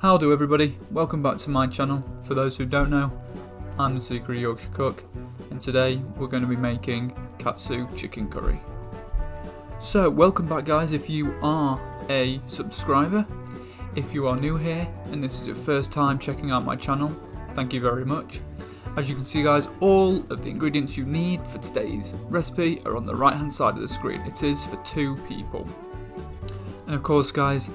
How do everybody? Welcome back to my channel. For those who don't know, I'm the Secret Yorkshire Cook, and today we're going to be making Katsu chicken curry. So welcome back guys if you are a subscriber. If you are new here and this is your first time checking out my channel, thank you very much. As you can see guys, all of the ingredients you need for today's recipe are on the right hand side of the screen. It is for 2 people. And of course guys,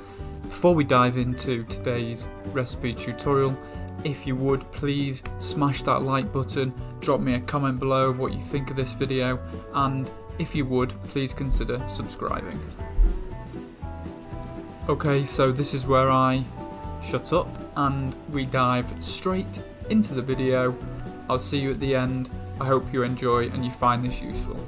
before we dive into today's recipe tutorial, if you would please smash that like button, drop me a comment below of what you think of this video, and if you would please consider subscribing. Okay, so this is where I shut up and we dive straight into the video. I'll see you at the end. I hope you enjoy and you find this useful.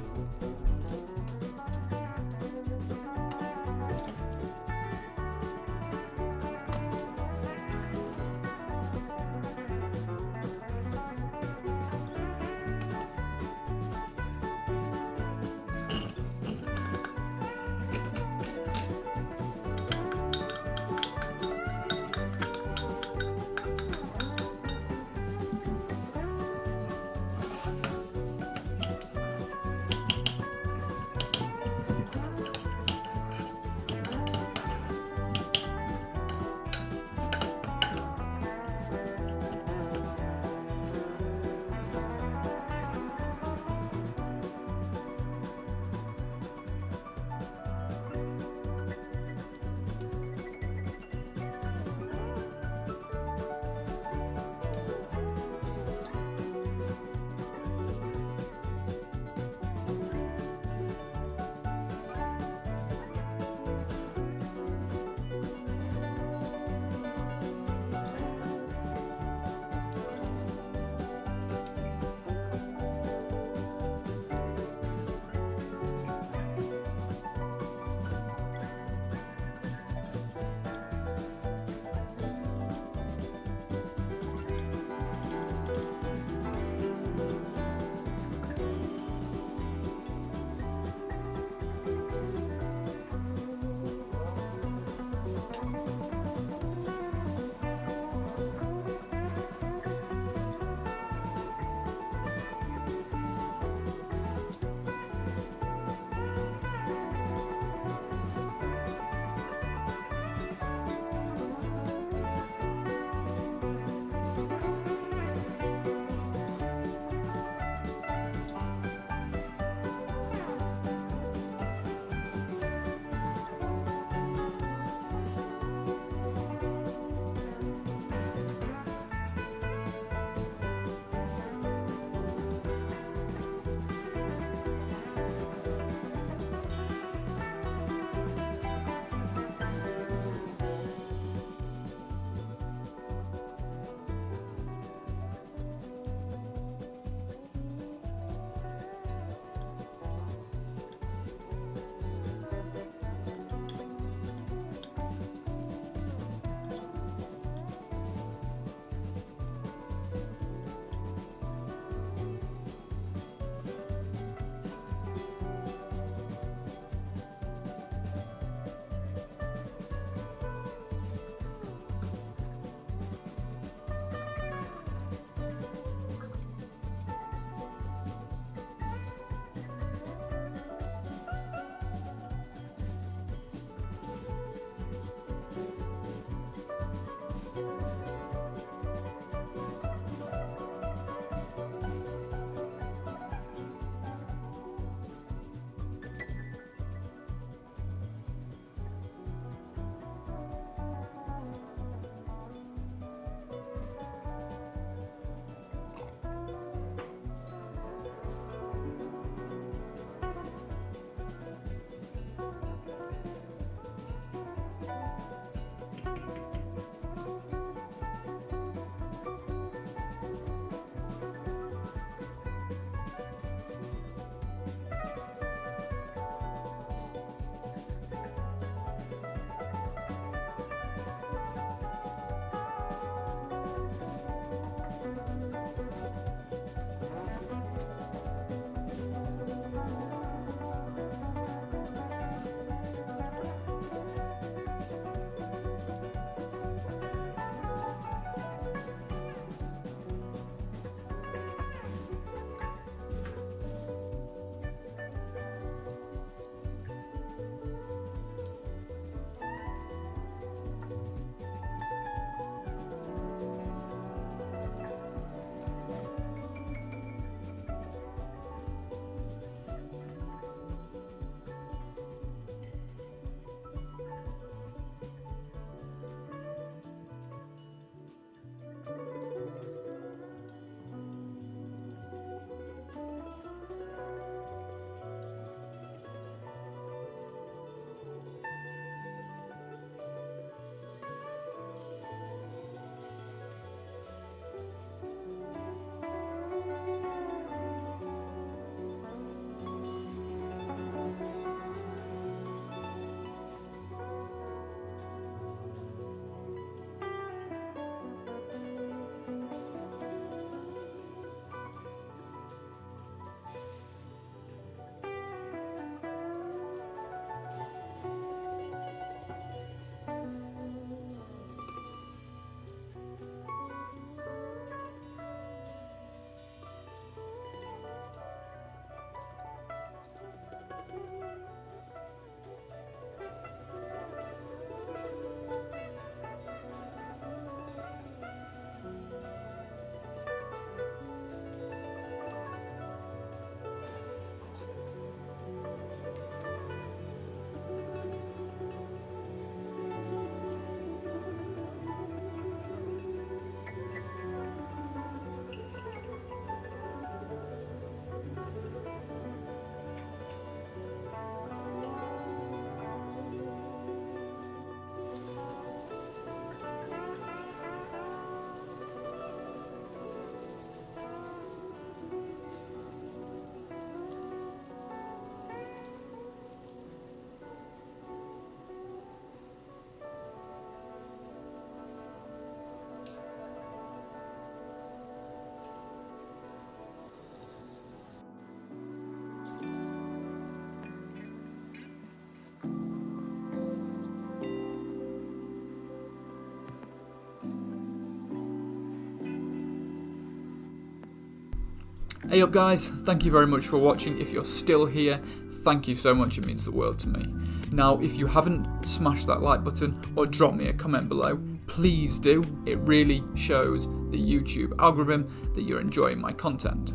Hey up guys, thank you very much for watching. If you're still here, thank you so much, it means the world to me. Now, if you haven't smashed that like button or drop me a comment below, please do. It really shows the YouTube algorithm that you're enjoying my content.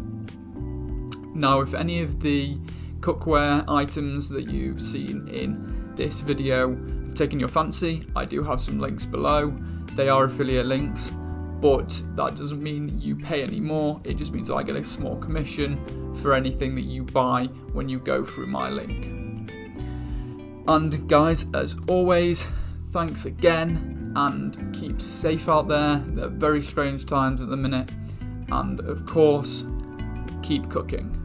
Now, if any of the cookware items that you've seen in this video have taken your fancy, I do have some links below. They are affiliate links, but that doesn't mean you pay any more. It just means I get a small commission for anything that you buy when you go through my link. And guys, as always, thanks again, and keep safe out there. They're very strange times at the minute, and of course, keep cooking.